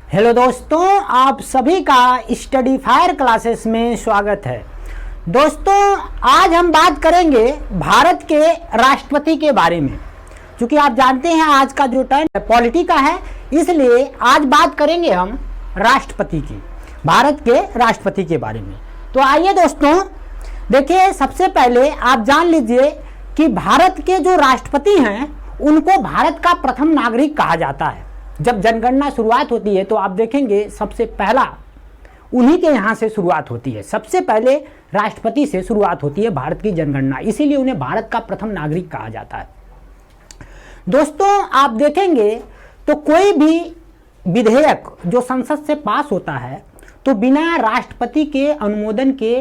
Hello दोस्तों, आप सभी का स्टडी फायर क्लासेस में स्वागत है। दोस्तों, आज हम बात करेंगे भारत के राष्ट्रपति के बारे में। क्योंकि आप जानते हैं आज का जो टर्न पॉलिटी का है, इसलिए आज बात करेंगे हम राष्ट्रपति की, भारत के राष्ट्रपति के बारे में। तो आइए दोस्तों, देखिए, सबसे पहले आप जान लीजिए कि भारत के जो राष्ट्रपति हैं उनको भारत का प्रथम नागरिक कहा जाता है। जब जनगणना शुरुआत होती है तो आप देखेंगे सबसे पहला उन्हीं के यहाँ से शुरुआत होती है। सबसे पहले राष्ट्रपति से शुरुआत होती है भारत की जनगणना, इसीलिए उन्हें भारत का प्रथम नागरिक कहा जाता है। दोस्तों, आप देखेंगे तो कोई भी विधेयक जो संसद से पास होता है तो बिना राष्ट्रपति के अनुमोदन के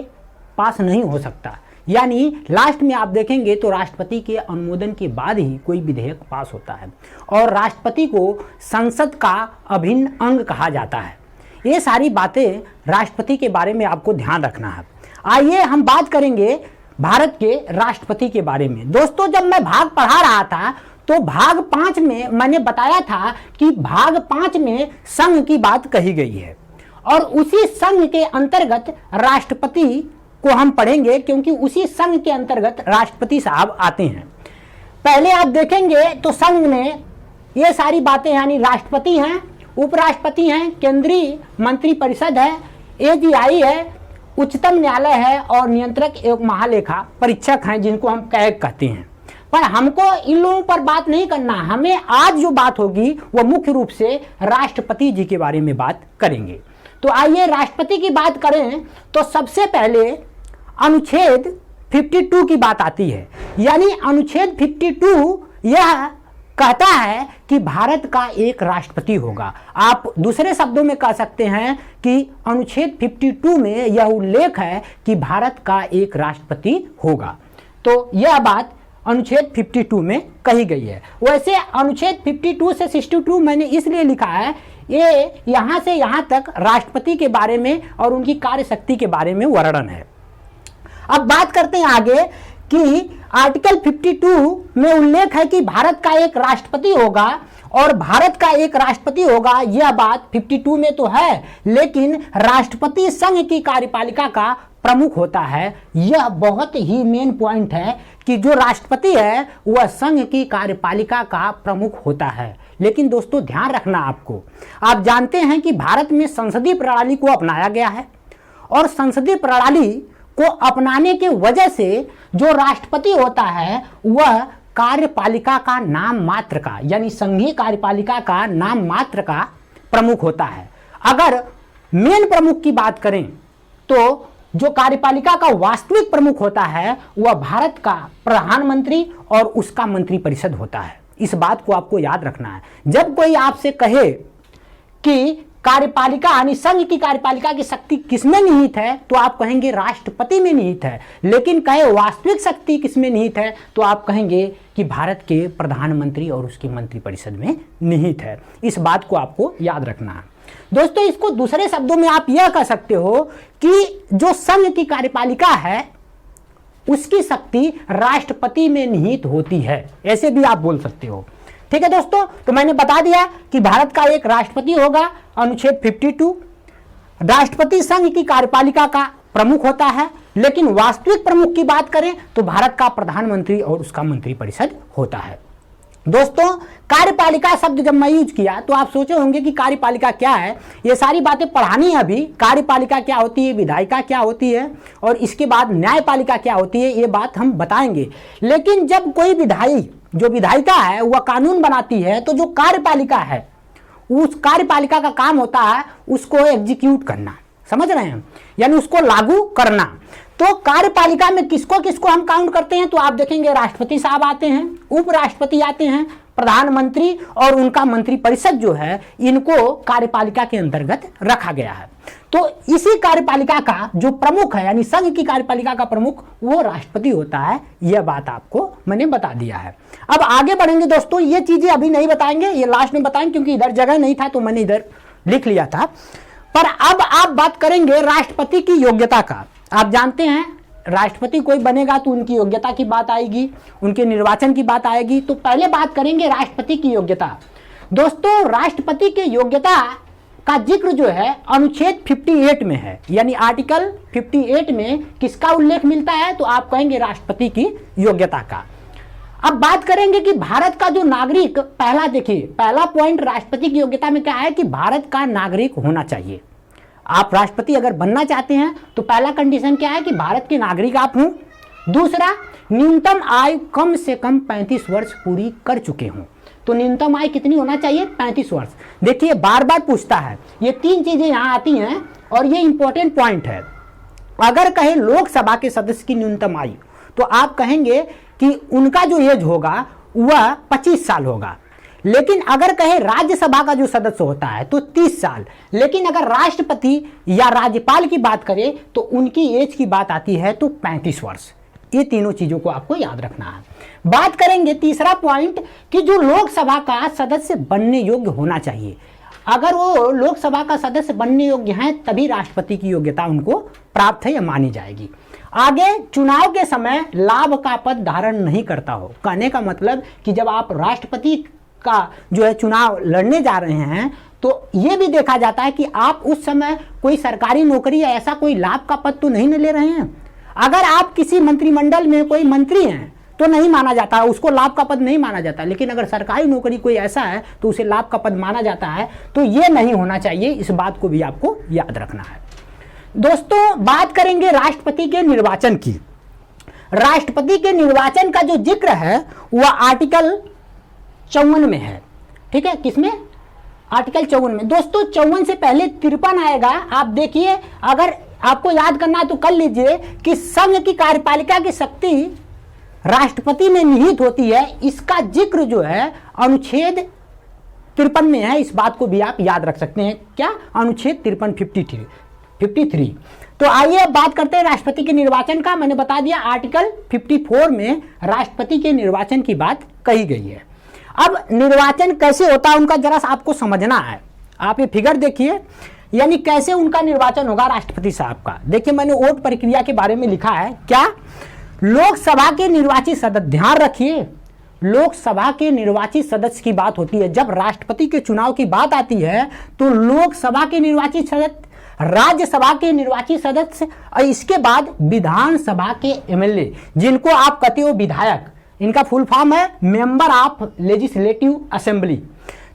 पास नहीं हो सकता। यानी लास्ट में आप देखेंगे तो राष्ट्रपति के अनुमोदन के बाद ही कोई विधेयक पास होता है और राष्ट्रपति को संसद का अभिन्न अंग कहा जाता है। ये सारी बातें राष्ट्रपति के बारे में आपको ध्यान रखना है। आइए हम बात करेंगे भारत के राष्ट्रपति के बारे में। दोस्तों, जब मैं भाग पढ़ा रहा था तो भाग 5 में मैंने बताया था कि भाग 5 में संघ की बात कही गई है और उसी संघ के अंतर्गत राष्ट्रपति को हम पढ़ेंगे, क्योंकि उसी संघ के अंतर्गत राष्ट्रपति साहब आते हैं। पहले आप देखेंगे तो संघ में ये सारी बातें, यानी राष्ट्रपति हैं, उपराष्ट्रपति हैं, केंद्रीय मंत्री परिषद है, एजीआई है, उच्चतम न्यायालय है और नियंत्रक एवं महालेखा परीक्षक हैं, जिनको हम कैग कहते हैं। पर हमको इन लोगों पर बात नहीं करना। हमें आज जो बात होगी वो मुख्य रूप से राष्ट्रपति जी के बारे में बात करेंगे। तो आइए राष्ट्रपति की बात करें तो सबसे पहले अनुच्छेद 52 की बात आती है। यानी अनुच्छेद 52 यह कहता है कि भारत का एक राष्ट्रपति होगा। आप दूसरे शब्दों में कह सकते हैं कि अनुच्छेद 52 में यह उल्लेख है कि भारत का एक राष्ट्रपति होगा। तो यह बात अनुच्छेद 52 में कही गई है। वैसे अनुच्छेद 52 से 62 मैंने इसलिए लिखा है, ये यहाँ से यहाँ तक राष्ट्रपति के बारे में और उनकी कार्य शक्ति के बारे में वर्णन है। अब बात करते हैं आगे कि आर्टिकल 52 में उल्लेख है कि भारत का एक राष्ट्रपति होगा और भारत का एक राष्ट्रपति होगा। यह बात 52 में तो है, लेकिन राष्ट्रपति संघ की कार्यपालिका का प्रमुख होता है। यह बहुत ही मेन पॉइंट है कि जो राष्ट्रपति है वह संघ की कार्यपालिका का प्रमुख होता है। लेकिन दोस्तों, ध्यान रखना आपको, आप जानते हैं कि भारत में संसदीय प्रणाली को अपनाया गया है और संसदीय प्रणाली को अपनाने की वजह से जो राष्ट्रपति होता है वह कार्यपालिका का नाम मात्र का, यानी संघीय कार्यपालिका का नाम मात्र का प्रमुख होता है। अगर मेन प्रमुख की बात करें तो जो कार्यपालिका का वास्तविक प्रमुख होता है वह भारत का प्रधानमंत्री और उसका मंत्रिपरिषद होता है। इस बात को आपको याद रखना है। जब कोई आपसे कहे कि कार्यपालिका यानी संघ की कार्यपालिका की शक्ति किसमें निहित है तो आप कहेंगे राष्ट्रपति में निहित है, लेकिन कहे वास्तविक शक्ति किसमें निहित है तो आप कहेंगे कि भारत के प्रधानमंत्री और उसकी मंत्रिपरिषद में निहित है। इस बात को आपको याद रखना है। दोस्तों, इसको दूसरे शब्दों में आप यह कह सकते हो कि जो संघ की कार्यपालिका है उसकी शक्ति राष्ट्रपति में निहित होती है, ऐसे भी आप बोल सकते हो। ठीक है दोस्तों, तो मैंने बता दिया कि भारत का एक राष्ट्रपति होगा। अनुच्छेद 52 राष्ट्रपति संघ की कार्यपालिका का प्रमुख होता है, लेकिन वास्तविक प्रमुख की बात करें तो भारत का प्रधानमंत्री और उसका मंत्रिपरिषद होता है। दोस्तों, कार्यपालिका शब्द जब मैं यूज किया तो आप सोचे होंगे कि कार्यपालिका क्या है। ये सारी बातें पढ़ानी है अभी। कार्यपालिका क्या होती है, विधायिका क्या होती है और इसके बाद न्यायपालिका क्या होती है, ये बात हम बताएंगे। लेकिन जब कोई जो विधायिका है वह कानून बनाती है तो जो कार्यपालिका है उस कार्यपालिका का काम होता है उसको एग्जीक्यूट करना, समझ रहे हैं, यानी उसको लागू करना। तो कार्यपालिका में किसको किसको हम काउंट करते हैं तो आप देखेंगे राष्ट्रपति साहब आते हैं, उपराष्ट्रपति आते हैं, प्रधानमंत्री और उनका मंत्रिपरिषद जो है, इनको कार्यपालिका के अंतर्गत रखा गया है। तो इसी कार्यपालिका का जो प्रमुख है, यानी संघ की कार्यपालिका का प्रमुख, वो राष्ट्रपति होता है। यह बात आपको मैंने बता दिया है। अब आगे बढ़ेंगे दोस्तों, ये चीजें अभी नहीं बताएंगे, ये लास्ट में बताएंगे, क्योंकि इधर जगह नहीं था तो मैंने इधर लिख लिया था। पर अब आप बात करेंगे राष्ट्रपति की योग्यता का। आप जानते हैं राष्ट्रपति कोई बनेगा तो उनकी योग्यता की बात आएगी, उनके निर्वाचन की बात आएगी। तो पहले बात करेंगे राष्ट्रपति की योग्यता। दोस्तों, राष्ट्रपति की योग्यता का जिक्र जो है अनुच्छेद 58 में है, यानी आर्टिकल 58 में किसका उल्लेख मिलता है, तो आप कहेंगे राष्ट्रपति की योग्यता का। अब बात करेंगे कि भारत का जो नागरिक, पहला देखिए, पहला पॉइंट राष्ट्रपति की योग्यता में क्या है कि भारत का नागरिक होना चाहिए। आप राष्ट्रपति अगर बनना चाहते हैं तो पहला कंडीशन क्या है कि भारत के नागरिक आप हों। दूसरा, न्यूनतम आयु कम से कम 35 वर्ष पूरी कर चुके हों। तो न्यूनतम आयु कितनी होना चाहिए, 35 वर्ष। देखिए बार बार पूछता है, ये 3 चीजें यहाँ आती हैं और ये इंपॉर्टेंट पॉइंट है। अगर कहे लोकसभा के सदस्य की न्यूनतम आयु, तो आप कहेंगे कि उनका जो एज होगा वह 25 साल होगा। लेकिन अगर कहे राज्यसभा का जो सदस्य होता है तो 30 साल। लेकिन अगर राष्ट्रपति या राज्यपाल की बात करें तो उनकी एज की बात आती है तो 35 वर्ष। ये तीनों चीजों को आपको याद रखना है। बात करेंगे तीसरा पॉइंट कि जो लोकसभा का सदस्य बनने योग्य होना चाहिए। अगर वो लोकसभा का सदस्य बनने योग्य हैं तभी राष्ट्रपति की योग्यता उनको प्राप्त है या मानी जाएगी। आगे, चुनाव के समय लाभ का पद धारण नहीं करता हो। कहने का मतलब कि जब आप राष्ट्रपति का जो है चुनाव लड़ने जा रहे हैं तो यह भी देखा जाता है कि आप उस समय कोई सरकारी नौकरी या ऐसा कोई लाभ का पद तो नहीं ले रहे हैं। अगर आप किसी मंत्रिमंडल में कोई मंत्री हैं तो नहीं माना जाता, उसको लाभ का पद नहीं माना जाता। लेकिन अगर सरकारी नौकरी कोई ऐसा है तो उसे लाभ का पद माना जाता है। तो ये नहीं होना चाहिए, इस बात को भी आपको याद रखना है। दोस्तों, बात करेंगे राष्ट्रपति के निर्वाचन की। राष्ट्रपति के निर्वाचन का जो जिक्र है वह आर्टिकल 54 में है। ठीक है, किसमें, आर्टिकल 54 में। दोस्तों 54 से पहले 53 आएगा। आप देखिए, अगर आपको याद करना है तो कर लीजिए कि संघ की कार्यपालिका की शक्ति राष्ट्रपति में निहित होती है। इसका जिक्र जो है अनुच्छेद 53 में है। इस बात को भी आप याद रख सकते हैं। क्या, अनुच्छेद 53 53। तो आइए अब बात करते हैं राष्ट्रपति के निर्वाचन का। मैंने बता दिया आर्टिकल 54 में राष्ट्रपति के निर्वाचन की बात कही गई है। अब निर्वाचन कैसे होता है उनका जरा सा आपको समझना है। आप ये फिगर देखिए, यानी कैसे उनका निर्वाचन होगा राष्ट्रपति साहब का। देखिए मैंने वोट प्रक्रिया के बारे में लिखा है। क्या, लोकसभा के निर्वाचित सदस्य, ध्यान रखिए लोकसभा के निर्वाचित सदस्य की बात होती है। जब राष्ट्रपति के चुनाव की बात आती है तो लोकसभा के निर्वाचित सदस्य, राज्यसभा के निर्वाचित सदस्य और इसके बाद विधानसभा के एमएलए, जिनको आप कहते हो विधायक। इनका फुल फॉर्म है मेंबर ऑफ लेजिस्लेटिव असेंबली।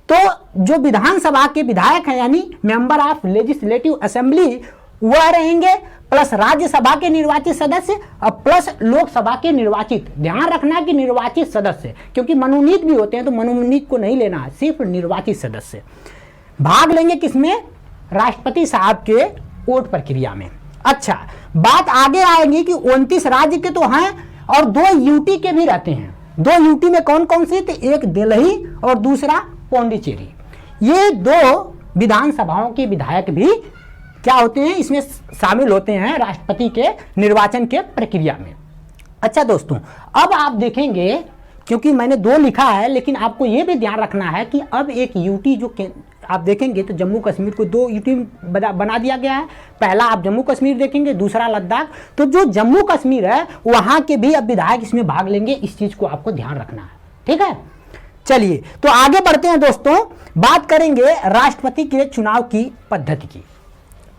तो जो विधानसभा के विधायक हैं यानी मेंबर ऑफ लेजिस्लेटिव असेंबली वह रहेंगे, प्लस राज्यसभा के निर्वाचित सदस्य और प्लस लोकसभा के निर्वाचित। ध्यान रखना कि निर्वाचित सदस्य, क्योंकि मनोनीत भी होते हैं तो मनोनीत को नहीं लेना है, सिर्फ निर्वाचित सदस्य भाग लेंगे किसमें, राष्ट्रपति साहब के वोट प्रक्रिया में। अच्छा, बात आगे आएगी कि 29 राज्य के तो हैं और 2 यूटी के भी रहते हैं। 2 यूटी में कौन कौन से थे, एक दिल्ली और दूसरा पौंडीचेरी। ये 2 विधानसभाओं के विधायक भी क्या होते हैं, इसमें शामिल होते हैं राष्ट्रपति के निर्वाचन के प्रक्रिया में। अच्छा दोस्तों, अब आप देखेंगे, क्योंकि मैंने 2 लिखा है लेकिन आपको यह भी ध्यान रखना है कि अब एक यूटी जो आप देखेंगे तो जम्मू कश्मीर को 2 यूटी बना दिया गया है। पहला आप जम्मू कश्मीर देखेंगे, दूसरा लद्दाख। तो जो जम्मू कश्मीर है वहां के भी अब विधायक इसमें भाग लेंगे। इस चीज को आपको ध्यान रखना है। ठीक है, चलिए तो आगे बढ़ते हैं दोस्तों। बात करेंगे राष्ट्रपति के चुनाव की पद्धति की।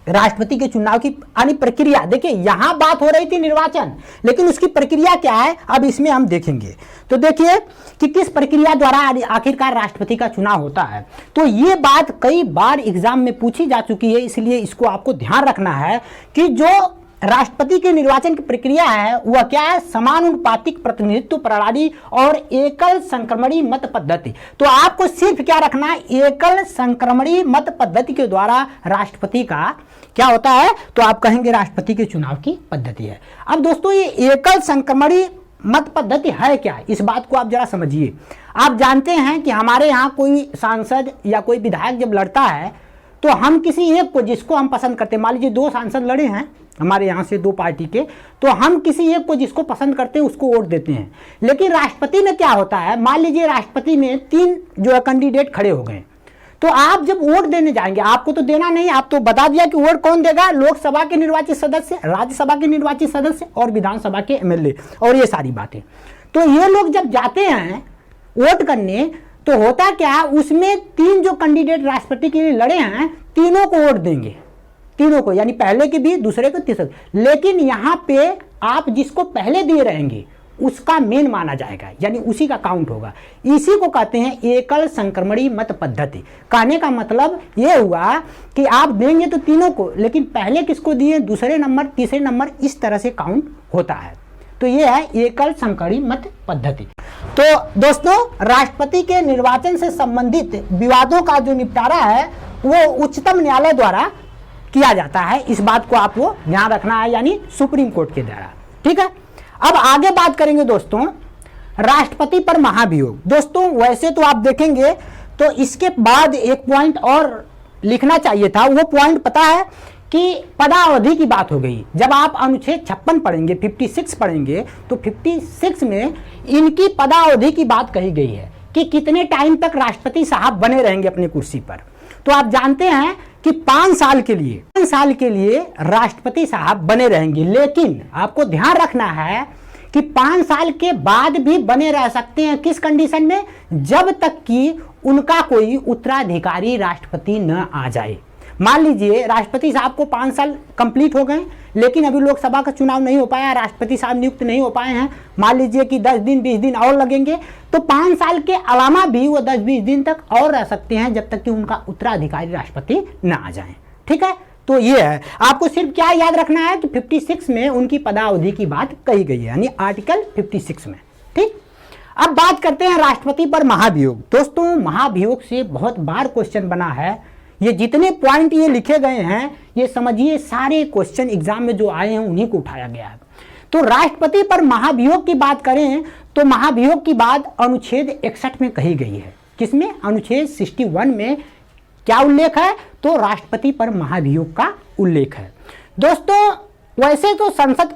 राष्ट्रपति के चुनाव की यानी प्रक्रिया, देखिए यहां बात हो रही थी निर्वाचन, लेकिन उसकी प्रक्रिया क्या है अब इसमें हम देखेंगे। तो देखिए कि किस प्रक्रिया द्वारा आखिरकार राष्ट्रपति का चुनाव होता है। तो ये बात कई बार एग्जाम में पूछी जा चुकी है, इसलिए इसको आपको ध्यान रखना है कि जो राष्ट्रपति के निर्वाचन की प्रक्रिया है वह क्या है, समानुपातिक प्रतिनिधित्व प्रणाली और एकल संक्रमणी मत पद्धति। तो आपको सिर्फ क्या रखना है, एकल संक्रमणी मत पद्धति के द्वारा राष्ट्रपति का क्या होता है, तो आप कहेंगे राष्ट्रपति के चुनाव की पद्धति है। अब दोस्तों ये एकल संक्रमणी मत पद्धति है क्या, इस बात को आप जरा समझिए। आप जानते हैं कि हमारे यहाँ कोई सांसद या कोई विधायक जब लड़ता है तो हम किसी एक को जिसको हम पसंद करते हैं, मान लीजिए 2 सांसद लड़े हैं हमारे यहाँ से 2 पार्टी के, तो हम किसी एक को जिसको पसंद करते हैं उसको वोट देते हैं। लेकिन राष्ट्रपति में क्या होता है, मान लीजिए राष्ट्रपति में 3 जो है कैंडिडेट खड़े हो गए, तो आप जब वोट देने जाएंगे, आपको तो देना नहीं, आप तो बता दिया कि वोट कौन देगा, लोकसभा के निर्वाचित सदस्य, राज्यसभा के निर्वाचित सदस्य और विधानसभा के एमएलए और ये सारी बातें। तो ये लोग जब जाते हैं वोट करने तो होता क्या, उसमें 3 जो कैंडिडेट राष्ट्रपति के लिए लड़े हैं तीनों को वोट देंगे, तीनों को, यानी पहले के भी, दूसरे को, तीसरे। लेकिन यहां पे आप जिसको पहले दिए रहेंगे उसका मेन माना जाएगा, यानी उसी का काउंट होगा। इसी को कहते हैं एकल संक्रमणी मत पद्धति। कहने का मतलब यह हुआ कि आप देंगे तो तीनों को, लेकिन पहले किसको दिए, दूसरे नंबर, तीसरे नंबर, इस तरह से काउंट होता है। तो यह है एकल संक्रमणी मत पद्धति। तो दोस्तों, राष्ट्रपति के निर्वाचन से संबंधित विवादों का जो निपटारा है वो उच्चतम न्यायालय द्वारा किया जाता है। इस बात को आपको ध्यान रखना है, यानी सुप्रीम कोर्ट के द्वारा। ठीक है, अब आगे बात करेंगे दोस्तों राष्ट्रपति पर महाभियोग। दोस्तों वैसे तो आप देखेंगे तो इसके बाद एक पॉइंट और लिखना चाहिए था, वो पॉइंट पता है कि पदावधि की बात हो गई। जब आप अनुच्छेद 56 पढ़ेंगे, 56 पढ़ेंगे, तो 56 में इनकी पदावधि की बात कही गई है कि कितने टाइम तक राष्ट्रपति साहब बने रहेंगे अपनी कुर्सी पर। तो आप जानते हैं कि 5 साल के लिए राष्ट्रपति साहब बने रहेंगे। लेकिन आपको ध्यान रखना है कि 5 साल के बाद भी बने रह सकते हैं, किस कंडीशन में, जब तक कि उनका कोई उत्तराधिकारी राष्ट्रपति न आ जाए। मान लीजिए राष्ट्रपति साहब को 5 साल कंप्लीट हो गए, लेकिन अभी लोकसभा का चुनाव नहीं हो पाया, राष्ट्रपति साहब नियुक्त नहीं हो पाए हैं, मान लीजिए कि 10 दिन 20 दिन और लगेंगे, तो 5 साल के अलावा भी वो 10-20 दिन तक और रह सकते हैं, जब तक कि उनका उत्तराधिकारी राष्ट्रपति न आ जाए। ठीक है, तो ये है, आपको सिर्फ क्या याद रखना है कि 56 में उनकी पदावधि की बात कही गई है, यानी आर्टिकल 56 में। ठीक, अब बात करते हैं राष्ट्रपति पर महाभियोग। दोस्तों महाभियोग से बहुत बार क्वेश्चन बना है, ये जितने पॉइंट ये लिखे गए हैं ये समझिए सारे क्वेश्चन एग्जाम में जो आए हैं उन्हीं को उठाया गया है। तो राष्ट्रपति पर महाभियोग की बात करें तो महाभियोग की बात अनुच्छेद 61 में कही गई है। किसमें, अनुच्छेद 61 में क्या उल्लेख है, तो राष्ट्रपति पर महाभियोग का उल्लेख है। दोस्तों वैसे तो संसद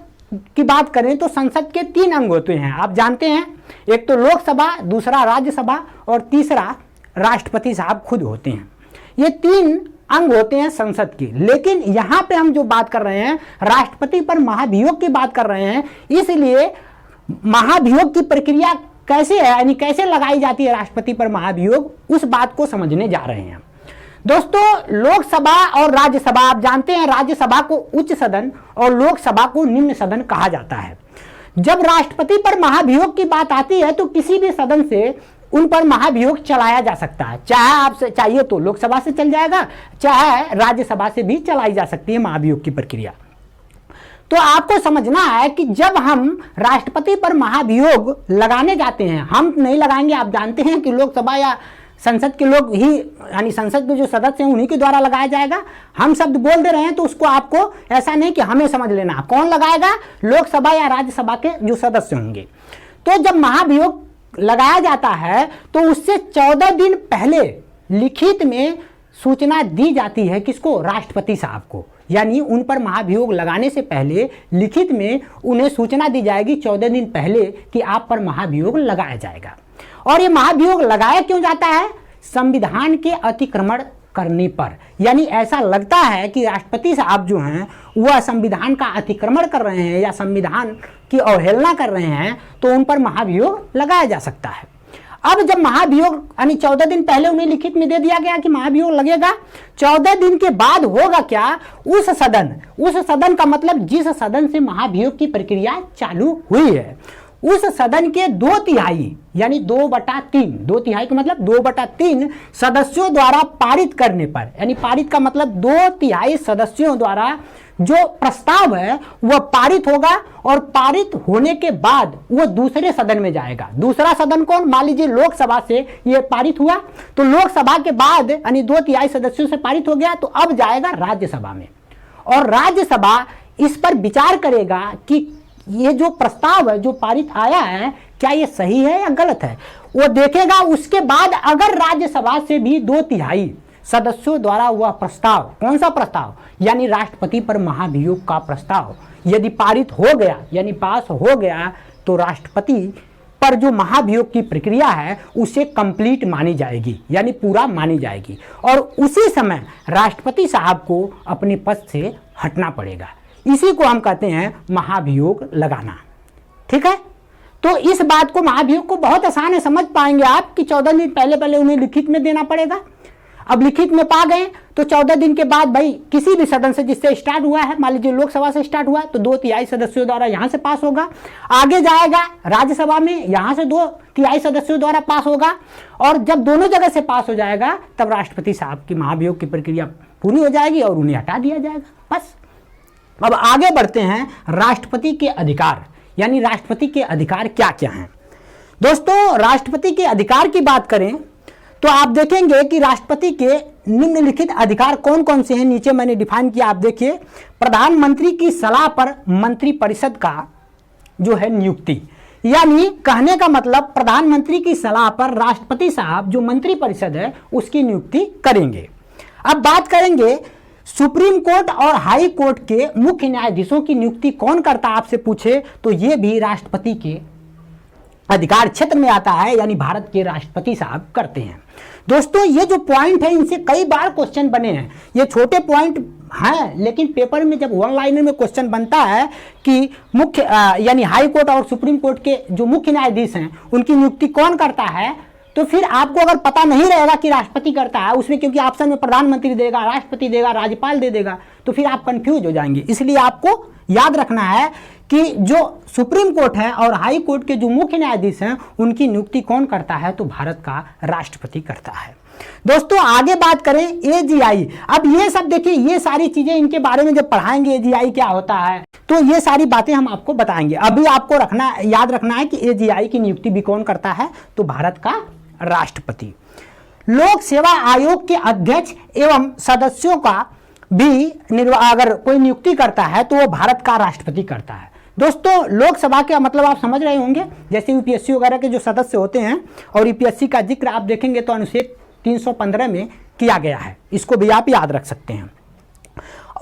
की बात करें तो संसद के 3 अंग होते हैं, आप जानते हैं, एक तो लोकसभा, दूसरा राज्यसभा और तीसरा राष्ट्रपति साहब खुद होते हैं। ये 3 अंग होते हैं संसद के। लेकिन यहां पे हम जो बात कर रहे हैं राष्ट्रपति पर महाभियोग की बात कर रहे हैं, इसलिए महाभियोग की प्रक्रिया कैसे है, यानी कैसे लगाई जाती है राष्ट्रपति पर महाभियोग, उस बात को समझने जा रहे हैं। दोस्तों लोकसभा और राज्यसभा, आप जानते हैं राज्यसभा को उच्च सदन और लोकसभा को निम्न सदन कहा जाता है। जब राष्ट्रपति पर महाभियोग की बात आती है तो किसी भी सदन से उन पर महाभियोग चलाया जा सकता है, चाहे आपसे चाहिए तो लोकसभा से चल जाएगा, चाहे राज्यसभा से भी चलाई जा सकती है महाभियोग की प्रक्रिया। तो आपको समझना है कि जब हम राष्ट्रपति पर महाभियोग लगाने जाते हैं, हम नहीं लगाएंगे, आप जानते हैं कि लोकसभा या संसद के लोग ही, यानी संसद में जो सदस्य हैं उन्हीं के द्वारा लगाया जाएगा। हम शब्द बोल दे रहे हैं तो उसको आपको ऐसा नहीं कि हमें समझ लेना, कौन लगाएगा, लोकसभा या राज्यसभा के जो सदस्य होंगे। तो जब महाभियोग लगाया जाता है तो उससे 14 दिन पहले लिखित में सूचना दी जाती है, किसको, राष्ट्रपति साहब को, यानी उन पर महाभियोग लगाने से पहले लिखित में उन्हें सूचना दी जाएगी 14 दिन पहले कि आप पर महाभियोग लगाया जाएगा। और ये महाभियोग लगाया क्यों जाता है, संविधान के अतिक्रमण करने पर, यानी ऐसा लगता है कि राष्ट्रपति साहब जो हैं वह संविधान का अतिक्रमण कर रहे हैं या संविधान की अवहेलना कर रहे हैं, तो उन पर महाभियोग लगाया जा सकता है। अब जब महाभियोग यानी 14 दिन पहले उन्हें लिखित में दे दिया गया कि महाभियोग लगेगा, 14 दिन के बाद होगा क्या, उस सदन का मतलब जिस सदन से महाभियोग की प्रक्रिया चालू हुई है, उस सदन के 2/3 यानी 2/3, 2/3 का मतलब 2/3 सदस्यों द्वारा पारित करने पर, यानी पारित का मतलब 2/3 सदस्यों द्वारा जो प्रस्ताव है वह पारित होगा, और पारित होने के बाद वह दूसरे सदन में जाएगा। दूसरा सदन कौन, मान लीजिए लोकसभा से यह पारित हुआ, तो लोकसभा के बाद यानी 2/3 सदस्यों से पारित हो गया, तो अब जाएगा राज्यसभा में, और राज्यसभा इस पर विचार करेगा कि ये जो प्रस्ताव है जो पारित आया है क्या ये सही है या गलत है, वो देखेगा। उसके बाद अगर राज्यसभा से भी 2/3 सदस्यों द्वारा वह प्रस्ताव, कौन सा प्रस्ताव, यानी राष्ट्रपति पर महाभियोग का प्रस्ताव यदि पारित हो गया यानी पास हो गया, तो राष्ट्रपति पर जो महाभियोग की प्रक्रिया है उसे कंप्लीट मानी जाएगी, यानी पूरा मानी जाएगी, और उसी समय राष्ट्रपति साहब को अपने पद से हटना पड़ेगा। इसी को हम कहते हैं महाभियोग लगाना। ठीक है, तो इस बात को महाभियोग को बहुत आसान है, समझ पाएंगे आप कि 14 दिन पहले पहले उन्हें लिखित में देना पड़ेगा। अब लिखित में पा गए तो 14 दिन के बाद भाई किसी भी सदन से जिससे स्टार्ट हुआ है, मान लीजिए लोकसभा से स्टार्ट हुआ है तो 2/3 सदस्यों द्वारा यहां से पास होगा, आगे जाएगा राज्यसभा में, यहां से 2/3 सदस्यों द्वारा पास होगा, और जब दोनों जगह से पास हो जाएगा तब राष्ट्रपति साहब की महाभियोग की प्रक्रिया पूरी हो जाएगी और उन्हें हटा दिया जाएगा, बस। अब आगे बढ़ते हैं, राष्ट्रपति के अधिकार, यानी राष्ट्रपति के अधिकार क्या क्या हैं। दोस्तों, राष्ट्रपति के अधिकार की बात करें तो आप देखेंगे कि राष्ट्रपति के निम्नलिखित अधिकार कौन कौन से हैं, नीचे मैंने डिफाइन किया, आप देखिए। प्रधानमंत्री की सलाह पर मंत्रिपरिषद का जो है नियुक्ति, यानी कहने का मतलब प्रधानमंत्री की सलाह पर राष्ट्रपति साहब जो मंत्रिपरिषद है उसकी नियुक्ति करेंगे। अब बात करेंगे सुप्रीम कोर्ट और हाई कोर्ट के मुख्य न्यायाधीशों की नियुक्ति कौन करता है, आपसे पूछे तो ये भी राष्ट्रपति के अधिकार क्षेत्र में आता है, यानी भारत के राष्ट्रपति साहब करते हैं। दोस्तों, ये जो पॉइंट है इनसे कई बार क्वेश्चन बने हैं, ये छोटे पॉइंट हैं लेकिन पेपर में जब वन लाइनर में क्वेश्चन बनता है कि मुख्य यानी हाई कोर्ट और सुप्रीम कोर्ट के जो मुख्य न्यायाधीश हैं उनकी नियुक्ति कौन करता है, तो फिर आपको अगर पता नहीं रहेगा कि राष्ट्रपति करता है उसमें, क्योंकि ऑप्शन में प्रधानमंत्री देगा, राष्ट्रपति देगा, राज्यपाल दे देगा, तो फिर आप कंफ्यूज हो जाएंगे। इसलिए आपको याद रखना है कि जो सुप्रीम कोर्ट है और हाई कोर्ट के जो मुख्य न्यायाधीश हैं उनकी नियुक्ति कौन करता है, तो भारत का राष्ट्रपति करता है। दोस्तों, आगे बात करें एजीआई। अब ये सब देखिए, ये सारी चीजें इनके बारे में जब पढ़ाएंगे एजीआई क्या होता है तो ये सारी बातें हम आपको बताएंगे। अभी आपको याद रखना है कि एजीआई की नियुक्ति भी कौन करता है, तो भारत का राष्ट्रपति। लोक सेवा आयोग के अध्यक्ष एवं सदस्यों का भी अगर कोई नियुक्ति करता है तो वो भारत का राष्ट्रपति करता है। दोस्तों, लोकसभा का मतलब आप समझ रहे होंगे, जैसे यूपीएससी वगैरह के जो सदस्य होते हैं, और यूपीएससी का जिक्र आप देखेंगे तो अनुच्छेद 315 में किया गया है, इसको भी आप याद रख सकते हैं।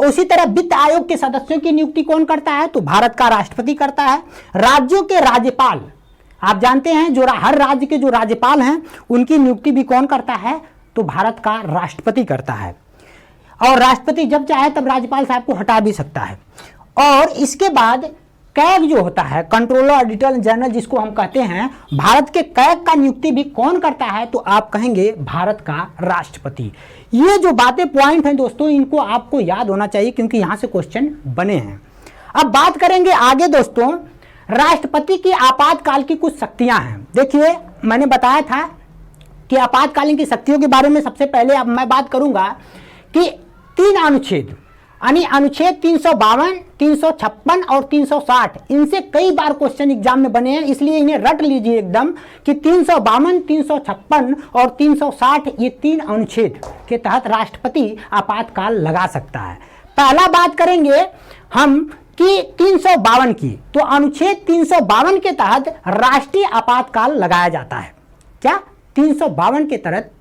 उसी तरह वित्त आयोग के सदस्यों की नियुक्ति कौन करता है, तो भारत का राष्ट्रपति करता है। राज्यों के राज्यपाल, आप जानते हैं जो हर राज्य के जो राज्यपाल हैं उनकी नियुक्ति भी कौन करता है, तो भारत का राष्ट्रपति करता है। और राष्ट्रपति जब चाहे तब राज्यपाल साहब को हटा भी सकता है। और इसके बाद कैग जो होता है, कंट्रोलर ऑडिटर जनरल जिसको हम कहते हैं, भारत के कैग का नियुक्ति भी कौन करता है, तो आप कहेंगे भारत का राष्ट्रपति। ये जो बातें पॉइंट हैं दोस्तों, इनको आपको याद होना चाहिए क्योंकि यहां से क्वेश्चन बने हैं। अब बात करेंगे आगे दोस्तों, राष्ट्रपति की आपातकाल की कुछ शक्तियां हैं। देखिए, मैंने बताया था कि आपातकालीन की शक्तियों के बारे में सबसे पहले अब मैं बात करूंगा कि 3 अनुच्छेद, यानी अनुच्छेद 352, 356 और 360, इनसे कई बार क्वेश्चन एग्जाम में बने हैं, इसलिए इन्हें रट लीजिए एकदम कि 352, 356 और 360 ये 3 अनुच्छेद के तहत राष्ट्रपति आपातकाल लगा सकता है। पहला बात करेंगे हम कि 352 की, तो अनुच्छेद 352 के तहत राष्ट्रीय आपातकाल लगाया जाता है। क्या 352 के तहत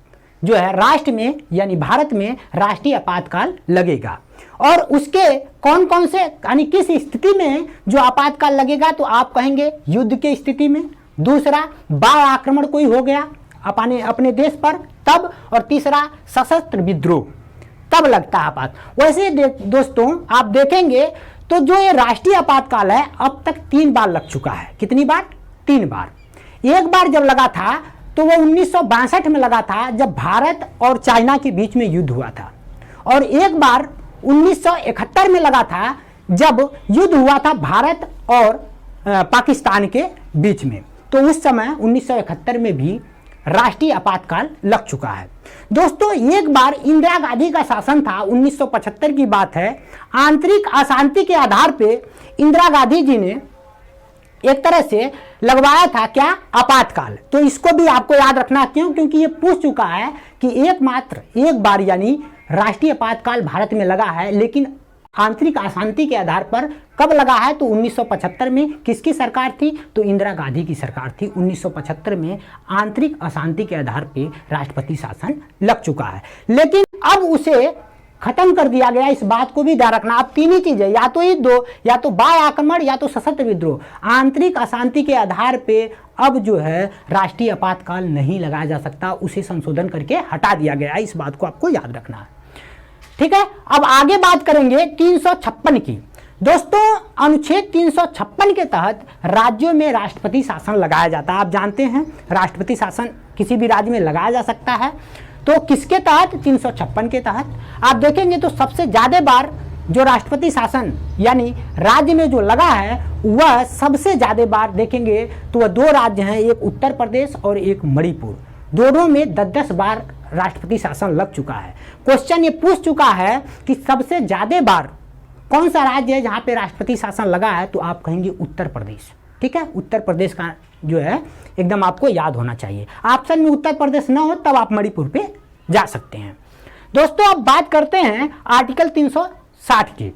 जो है राष्ट्र में यानी भारत में राष्ट्रीय आपातकाल लगेगा। और उसके कौन कौन से यानी किस स्थिति में जो आपातकाल लगेगा, तो आप कहेंगे युद्ध की स्थिति में, दूसरा बाढ़ आक्रमण कोई हो गया अपने देश पर तब, और तीसरा सशस्त्र विद्रोह तब लगता है आपात। वैसे दोस्तों आप देखेंगे तो जो ये राष्ट्रीय आपातकाल है अब तक 3 बार लग चुका है। कितनी बार? 3 बार। एक बार जब लगा था तो वो 1962 में लगा था जब भारत और चाइना के बीच में युद्ध हुआ था, और एक बार 1971 में लगा था जब युद्ध हुआ था भारत और पाकिस्तान के बीच में। तो उस समय 1971 में भी राष्ट्रीय आपातकाल लग चुका है। दोस्तों, एक बार इंदिरा गांधी का शासन था, 1975 की बात है। आंतरिक अशांति के आधार पे इंदिरा गांधी जी ने एक तरह से लगवाया था क्या? आपातकाल। तो इसको भी आपको याद रखना, क्यों? क्योंकि ये पूछ चुका है कि एक बार यानी राष्ट्रीय आपातकाल भारत में लगा है, लेकिन आंतरिक अशांति के आधार पर कब लगा है? तो 1975 में। किसकी सरकार थी? तो इंदिरा गांधी की सरकार थी। 1975 में आंतरिक अशांति के आधार पर राष्ट्रपति शासन लग चुका है, लेकिन अब उसे खत्म कर दिया गया। इस बात को भी ध्यान रखना। आप 3 ही चीजें, या तो ये 2, या तो बाह्य आक्रमण, या तो सशस्त्र विद्रोह। आंतरिक अशांति के आधार पे अब जो है राष्ट्रीय आपातकाल नहीं लगाया जा सकता, उसे संशोधन करके हटा दिया गया। इस बात को आपको याद रखना है, ठीक है। अब आगे बात करेंगे 356 की। दोस्तों अनुच्छेद 356 के तहत राज्यों में राष्ट्रपति शासन लगाया जाता है। आप जानते हैं राष्ट्रपति शासन किसी भी राज्य में लगाया जा सकता है। तो किसके तहत? 356 के तहत। आप देखेंगे तो सबसे ज्यादा बार जो राष्ट्रपति शासन यानी राज्य में जो लगा है वह सबसे ज्यादा बार देखेंगे तो वह दो राज्य हैं, एक उत्तर प्रदेश और एक मणिपुर। दोनों में 10-10 बार राष्ट्रपति शासन लग चुका है। क्वेश्चन ये पूछ चुका है कि सबसे ज्यादा बार कौन सा राज्य है जहां पे राष्ट्रपति शासन लगा है, तो आप कहेंगे उत्तर प्रदेश। ठीक है, उत्तर प्रदेश का जो है एकदम आपको याद होना चाहिए। ऑप्शन में उत्तर प्रदेश ना हो तब आप मणिपुर पे जा सकते हैं। दोस्तों अब बात करते हैं आर्टिकल 360 की।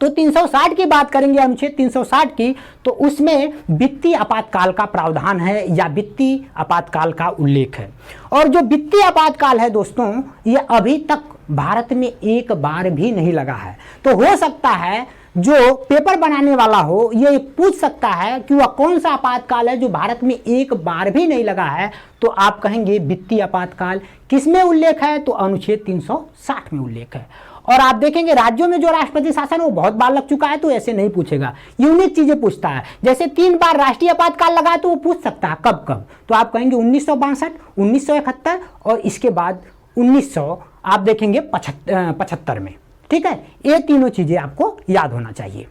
तो 360 की बात करेंगे, अनुच्छेद 360 की, तो उसमें वित्तीय आपातकाल का प्रावधान है या वित्तीय आपातकाल का उल्लेख है। और जो वित्तीय आपातकाल है दोस्तों, ये अभी तक भारत में एक बार भी नहीं लगा है। तो हो सकता है जो पेपर बनाने वाला हो ये पूछ सकता है कि वह कौन सा आपातकाल है जो भारत में एक बार भी नहीं लगा है, तो आप कहेंगे वित्तीय आपातकाल। किसमें उल्लेख है? तो अनुच्छेद 360 में उल्लेख है। और आप देखेंगे राज्यों में जो राष्ट्रपति शासन वो बहुत बार लग चुका है, तो ऐसे नहीं पूछेगा, यूनिक चीजें पूछता है। जैसे 3 बार राष्ट्रीय आपातकाल लगा तो वो पूछ सकता है कब कब, तो आप कहेंगे 1962, 1971 और इसके बाद 1900 आप देखेंगे 75 में। ठीक है, ये तीनों चीजें आपको याद होना चाहिए।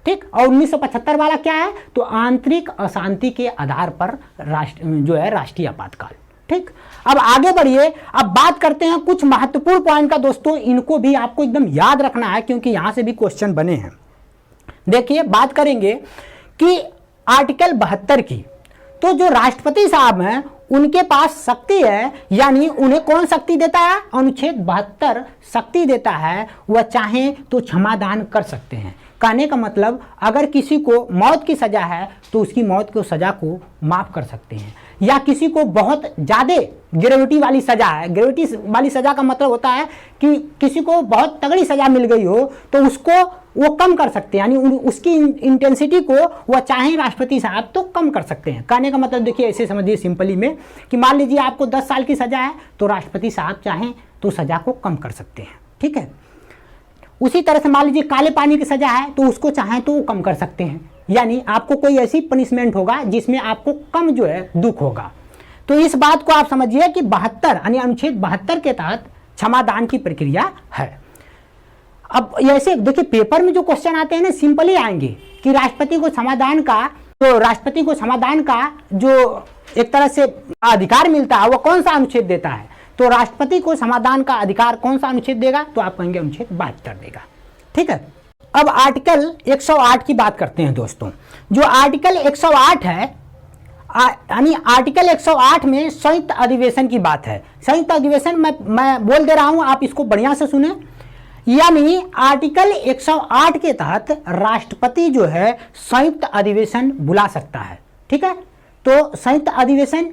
ठीक, और 1975 वाला क्या है? तो आंतरिक अशांति के आधार पर राष्ट्रीय आपातकाल। ठीक, अब आगे बढ़िए। अब बात करते हैं कुछ महत्वपूर्ण पॉइंट का दोस्तों, इनको भी आपको एकदम याद रखना है क्योंकि यहां से भी क्वेश्चन बने हैं। देखिए बात करेंगे कि आर्टिकल 72 की, तो जो राष्ट्रपति साहब हैं उनके पास शक्ति है, यानी उन्हें कौन शक्ति देता है? अनुच्छेद 72 शक्ति देता है, वह चाहे तो क्षमादान कर सकते हैं। कहने का मतलब अगर किसी को मौत की सजा है तो उसकी मौत की सजा को माफ कर सकते हैं, या किसी को बहुत ज्यादा ग्रेविटी वाली सजा है, ग्रेविटी वाली सजा का मतलब होता है कि किसी को बहुत तगड़ी सजा मिल गई हो तो उसको वो कम कर सकते हैं, यानी उसकी इंटेंसिटी को वह चाहे राष्ट्रपति साहब तो कम कर सकते हैं। कहने का मतलब देखिए ऐसे समझिए सिंपली में कि मान लीजिए आपको 10 साल की सजा है तो राष्ट्रपति साहब चाहें तो सजा को कम कर सकते हैं। ठीक है, उसी तरह से मान लीजिए काले पानी की सजा है तो उसको चाहें तो वो कम कर सकते हैं, यानी आपको कोई ऐसी पनिशमेंट होगा जिसमें आपको कम जो है दुख होगा। तो इस बात को आप समझिए कि 72 यानी अनुच्छेद 72 के तहत क्षमादान की प्रक्रिया है। अब ऐसे देखिए पेपर में जो क्वेश्चन आते हैं ना सिंपली आएंगे कि राष्ट्रपति को समाधान का जो एक तरह से अधिकार मिलता है वो कौन सा अनुच्छेद देता है, तो राष्ट्रपति को समाधान का अधिकार कौन सा अनुच्छेद देगा, तो आप कहेंगे अनुच्छेद 72 देगा। ठीक है, अब आर्टिकल 108 की बात करते हैं दोस्तों। जो आर्टिकल 108 है यानी आर्टिकल 108 में संयुक्त अधिवेशन की बात है। संयुक्त अधिवेशन मैं बोल दे रहा हूं, आप इसको बढ़िया से सुने। यानी आर्टिकल 108 के तहत राष्ट्रपति जो है संयुक्त अधिवेशन बुला सकता है। ठीक है, तो संयुक्त अधिवेशन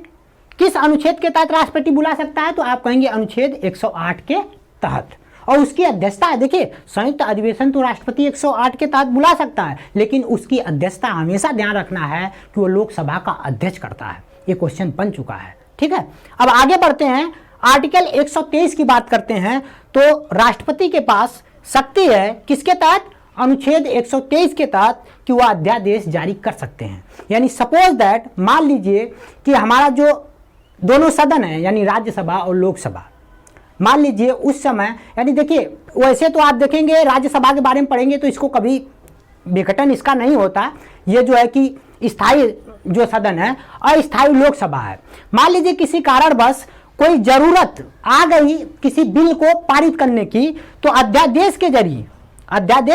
किस अनुच्छेद के तहत राष्ट्रपति बुला सकता है, तो आप कहेंगे अनुच्छेद 108 के तहत। और उसकी अध्यक्षता, देखिए संयुक्त अधिवेशन तो राष्ट्रपति 108 के तहत बुला सकता है, लेकिन उसकी अध्यक्षता हमेशा ध्यान रखना है कि वो लोकसभा का अध्यक्ष करता है। ये क्वेश्चन बन चुका है। ठीक है, अब आगे बढ़ते हैं, आर्टिकल 123 की बात करते हैं। तो राष्ट्रपति के पास शक्ति है किसके तहत, अनुच्छेद 123 के तहत, कि वह अध्यादेश जारी कर सकते हैं। यानी सपोज दैट मान लीजिए कि हमारा जो दोनों सदन है यानी राज्यसभा और लोकसभा, मान लीजिए उस समय, यानी देखिए वैसे तो आप देखेंगे राज्यसभा के बारे में पढ़ेंगे तो इसको कभी विघटन इसका नहीं होता, ये जो है कि स्थायी जो सदन है अस्थायी लोकसभा है। मान लीजिए किसी कारणवश कोई जरूरत आ गई किसी बिल को पारित करने की, तो अध्यादेश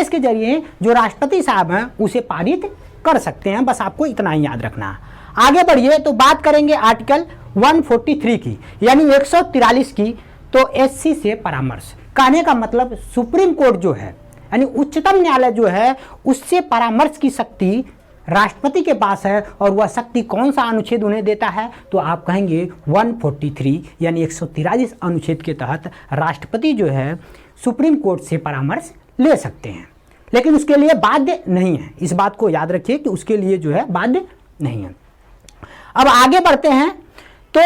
के जरिए जो राष्ट्रपति साहब हैं उसे पारित कर सकते हैं। बस आपको इतना ही याद रखना है। आगे बढ़िए तो बात करेंगे आर्टिकल 143 की, यानी 143 की, तो एससी से परामर्श। कहने का मतलब सुप्रीम कोर्ट जो है यानी उच्चतम न्यायालय जो है उससे परामर्श की शक्ति राष्ट्रपति के पास है, और वह शक्ति कौन सा अनुच्छेद उन्हें देता है, तो आप कहेंगे 143 यानी 143 अनुच्छेद के तहत राष्ट्रपति जो है सुप्रीम कोर्ट से परामर्श ले सकते हैं, लेकिन उसके लिए बाध्य नहीं है। इस बात को याद रखिए कि उसके लिए जो है बाध्य नहीं है। अब आगे बढ़ते हैं तो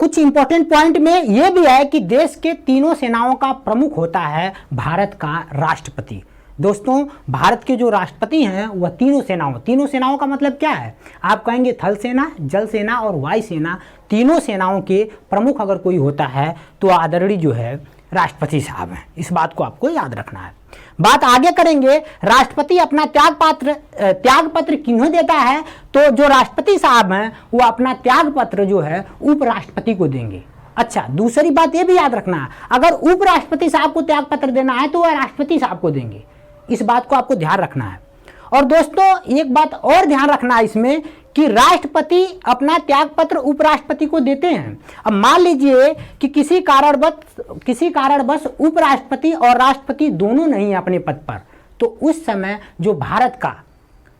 कुछ इंपॉर्टेंट पॉइंट में यह भी है कि देश के तीनों सेनाओं का प्रमुख होता है भारत का राष्ट्रपति। दोस्तों भारत के जो राष्ट्रपति हैं वह तीनों सेनाओं का मतलब क्या है? आप कहेंगे थल सेना, जल सेना और वायु सेना, तीनों सेनाओं के प्रमुख अगर कोई होता है तो आदरणीय जो है राष्ट्रपति साहब हैं। इस बात को आपको याद रखना है। बात आगे करेंगे, राष्ट्रपति अपना त्याग पत्र किन्हें देता है? तो जो राष्ट्रपति साहब हैं वो अपना त्याग पत्र जो है उपराष्ट्रपति को देंगे। अच्छा, दूसरी बात ये भी याद रखना है, अगर उपराष्ट्रपति साहब को त्याग पत्र देना है तो वह राष्ट्रपति साहब को देंगे। इस बात को आपको ध्यान रखना है। और दोस्तों एक बात और ध्यान रखना है इसमें कि राष्ट्रपति अपना त्याग पत्र उपराष्ट्रपति को देते हैं। अब मान लीजिए कि किसी कारणवश उपराष्ट्रपति और राष्ट्रपति दोनों नहीं है अपने पद पर, तो उस समय जो भारत का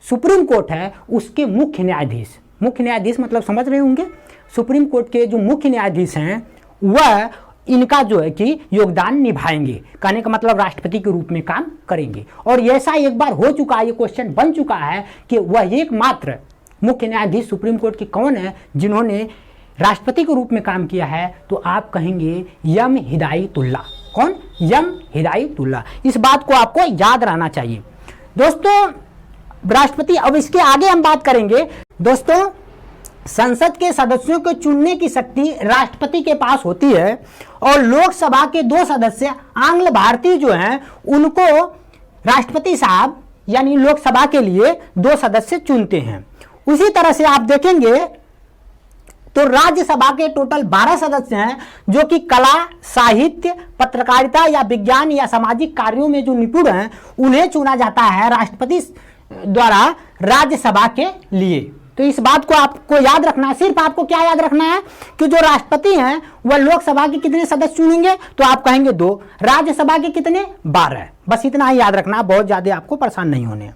सुप्रीम कोर्ट है उसके मुख्य न्यायाधीश मतलब समझ रहे होंगे, सुप्रीम कोर्ट के जो मुख्य न्यायाधीश हैं वह इनका जो है कि योगदान निभाएंगे। कहने का मतलब राष्ट्रपति के रूप में काम करेंगे। और ऐसा एक बार हो चुका है, ये क्वेश्चन बन चुका है कि वह एकमात्र मुख्य न्यायाधीश सुप्रीम कोर्ट के कौन है जिन्होंने राष्ट्रपति के रूप में काम किया है? तो आप कहेंगे यम हिदायतुल्लाह। कौन? यम हिदायतुल्लाह। इस बात को आपको याद रहना चाहिए दोस्तों। राष्ट्रपति, अब इसके आगे हम बात करेंगे दोस्तों, संसद के सदस्यों को चुनने की शक्ति राष्ट्रपति के पास होती है और लोकसभा के 2 सदस्य आंग्ल भारतीय जो हैं उनको राष्ट्रपति साहब यानी लोकसभा के लिए 2 सदस्य चुनते हैं। उसी तरह से आप देखेंगे तो राज्यसभा के टोटल 12 सदस्य हैं जो कि कला, साहित्य, पत्रकारिता या विज्ञान या सामाजिक कार्यों में जो निपुण हैं उन्हें चुना जाता है राष्ट्रपति द्वारा राज्यसभा के लिए। तो इस बात को आपको याद रखना है। सिर्फ आपको क्या याद रखना है कि जो राष्ट्रपति हैं वह लोकसभा के कितने सदस्य चुनेंगे? तो आप कहेंगे 2, राज्यसभा के कितने? 12। बस इतना ही याद रखना, बहुत ज्यादा आपको परेशान नहीं होने।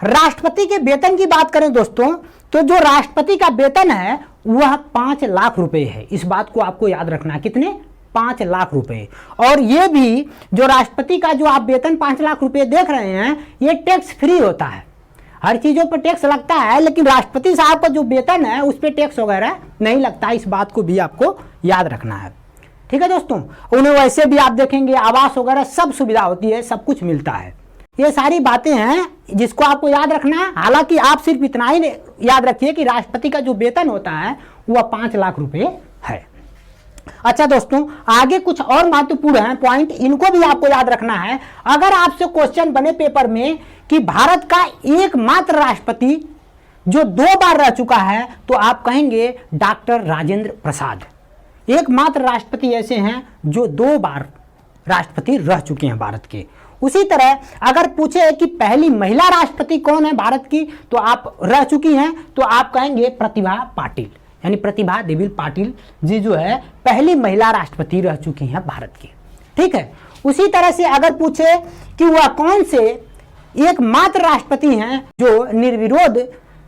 राष्ट्रपति के वेतन की बात करें दोस्तों, तो जो राष्ट्रपति का वेतन है वह 5 लाख रुपए है। इस बात को आपको याद रखना। कितने? 5 लाख रुपए। और ये भी जो राष्ट्रपति का जो आप वेतन 5 लाख रुपए देख रहे हैं ये टैक्स फ्री होता है। हर चीजों पर टैक्स लगता है लेकिन राष्ट्रपति साहब का जो वेतन है उस पर टैक्स वगैरह नहीं लगता। इस बात को भी आपको याद रखना है। ठीक है दोस्तों। उन्हें वैसे भी आप देखेंगे आवास वगैरह सब सुविधा होती है, सब कुछ मिलता है। ये सारी बातें हैं जिसको आपको याद रखना है। हालांकि आप सिर्फ इतना ही याद रखिए कि राष्ट्रपति का जो वेतन होता है वह 5 लाख रुपए है। अच्छा दोस्तों, आगे कुछ और महत्वपूर्ण है पॉइंट, इनको भी आपको याद रखना है। अगर आपसे क्वेश्चन बने पेपर में कि भारत का एकमात्र राष्ट्रपति जो 2 बार रह चुका है तो आप कहेंगे डॉक्टर राजेंद्र प्रसाद। एकमात्र राष्ट्रपति ऐसे हैं जो 2 बार राष्ट्रपति रह चुके हैं भारत के। उसी तरह अगर पूछे कि पहली महिला राष्ट्रपति कौन है भारत की, तो आप रह चुकी हैं, तो आप कहेंगे प्रतिभा पाटिल, यानी प्रतिभा देवी पाटिल जी जो है पहली महिला राष्ट्रपति रह चुकी हैं भारत की। ठीक है। उसी तरह से अगर पूछे कि वह कौन से एकमात्र राष्ट्रपति हैं जो निर्विरोध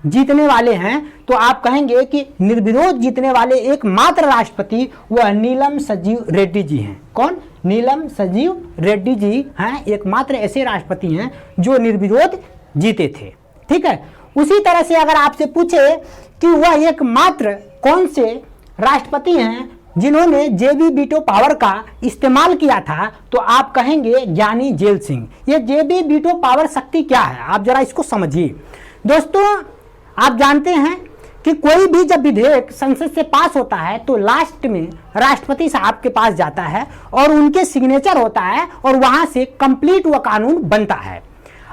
जीतने वाले हैं, तो आप कहेंगे कि निर्विरोध जीतने वाले एकमात्र राष्ट्रपति वह नीलम संजीव रेड्डी जी हैं। कौन? नीलम संजीव रेड्डी जी हैं, एकमात्र ऐसे राष्ट्रपति हैं जो निर्विरोध जीते थे। ठीक है। उसी तरह से अगर आपसे पूछे कि वह एकमात्र कौन से राष्ट्रपति हैं जिन्होंने जेबी वीटो पावर का इस्तेमाल किया था, तो आप कहेंगे ज्ञानी जेल सिंह। ये जेबी वीटो पावर शक्ति क्या है आप जरा इसको समझिए दोस्तों। आप जानते हैं कि कोई भी जब विधेयक संसद से पास होता है तो लास्ट में राष्ट्रपति साहब के पास जाता है और उनके सिग्नेचर होता है और वहां से कंप्लीट वह कानून बनता है।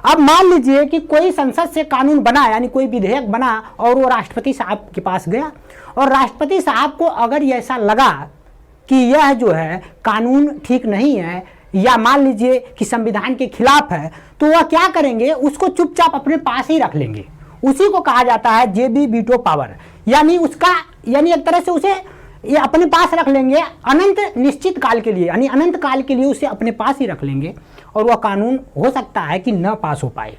अब मान लीजिए कि कोई संसद से कानून बना, यानी कोई विधेयक बना और वो राष्ट्रपति साहब के पास गया और राष्ट्रपति साहब को अगर ऐसा लगा कि यह जो है कानून ठीक नहीं है या मान लीजिए कि संविधान के खिलाफ है, तो वह क्या करेंगे, उसको चुपचाप अपने पास ही रख लेंगे। उसी को कहा जाता है जेबी वीटो पावर, यानी एक तरह से उसे ये अपने पास रख लेंगे अनंत निश्चित काल के लिए, यानी अनंत काल के लिए उसे अपने पास ही रख लेंगे और वह कानून हो सकता है कि न पास हो पाए।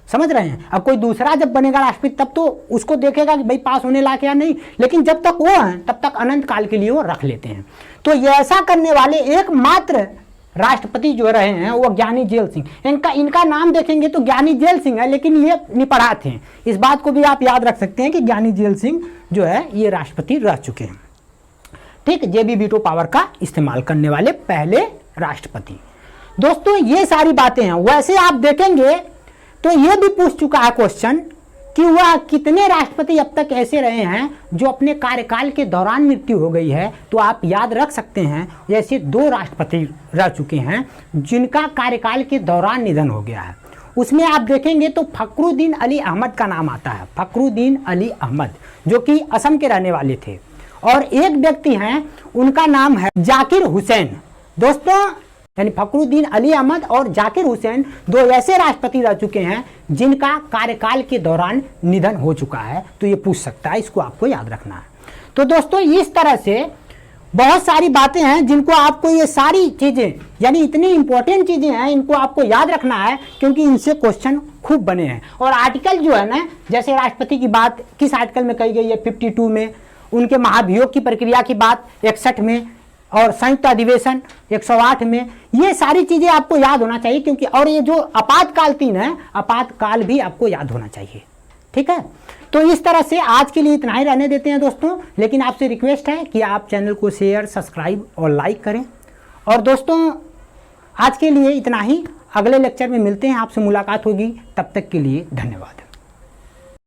समझ रहे हैं। अब कोई दूसरा जब बनेगा राष्ट्रपति तब तो उसको देखेगा कि भाई पास होने लायक या नहीं, लेकिन जब तक वो हैं तब तक अनंत काल के लिए वो रख लेते हैं। तो ये ऐसा करने वाले एकमात्र राष्ट्रपति जो रहे हैं वो ज्ञानी जेल सिंह। इनका नाम देखेंगे तो ज्ञानी जेल सिंह है, लेकिन ये निपढ़ा थे। इस बात को भी आप याद रख सकते हैं कि ज्ञानी जेल सिंह जो है ये राष्ट्रपति रह चुके हैं। ठीक, जेबी वीटो पावर का इस्तेमाल करने वाले पहले राष्ट्रपति। दोस्तों ये सारी बातें हैं। वैसे आप देखेंगे तो ये भी पूछ चुका है क्वेश्चन कि वह कितने राष्ट्रपति अब तक ऐसे रहे हैं जो अपने कार्यकाल के दौरान मृत्यु हो गई है। तो आप याद रख सकते हैं जैसे 2 राष्ट्रपति रह चुके हैं जिनका कार्यकाल के दौरान निधन हो गया है। उसमें आप देखेंगे तो फखरुद्दीन अली अहमद का नाम आता है, फखरुद्दीन अली अहमद, जो कि असम के रहने वाले थे। और एक व्यक्ति हैं उनका नाम है जाकिर हुसैन। दोस्तों यानी फखरुद्दीन अली अहमद और जाकिर हुसैन 2 ऐसे राष्ट्रपति रह चुके हैं जिनका कार्यकाल के दौरान निधन हो चुका है। तो ये पूछ सकता है, इसको आपको याद रखना है। तो दोस्तों इस तरह से बहुत सारी बातें हैं जिनको आपको, ये सारी चीजें यानी इतनी इंपॉर्टेंट चीजें हैं, इनको आपको याद रखना है क्योंकि इनसे क्वेश्चन खूब बने हैं। और आर्टिकल जो है ना, जैसे राष्ट्रपति की बात किस आर्टिकल में कही गई है 52 में, उनके महाभियोग की प्रक्रिया की बात 61 में, और संयुक्त अधिवेशन 108 में, ये सारी चीजें आपको याद होना चाहिए क्योंकि, और ये जो आपातकाल 3 है, आपातकाल भी आपको याद होना चाहिए। ठीक है, तो इस तरह से आज के लिए इतना ही रहने देते हैं दोस्तों। लेकिन आपसे रिक्वेस्ट है कि आप चैनल को शेयर, सब्सक्राइब और लाइक करें। और दोस्तों आज के लिए इतना ही, अगले लेक्चर में मिलते हैं, आपसे मुलाकात होगी। तब तक के लिए धन्यवाद।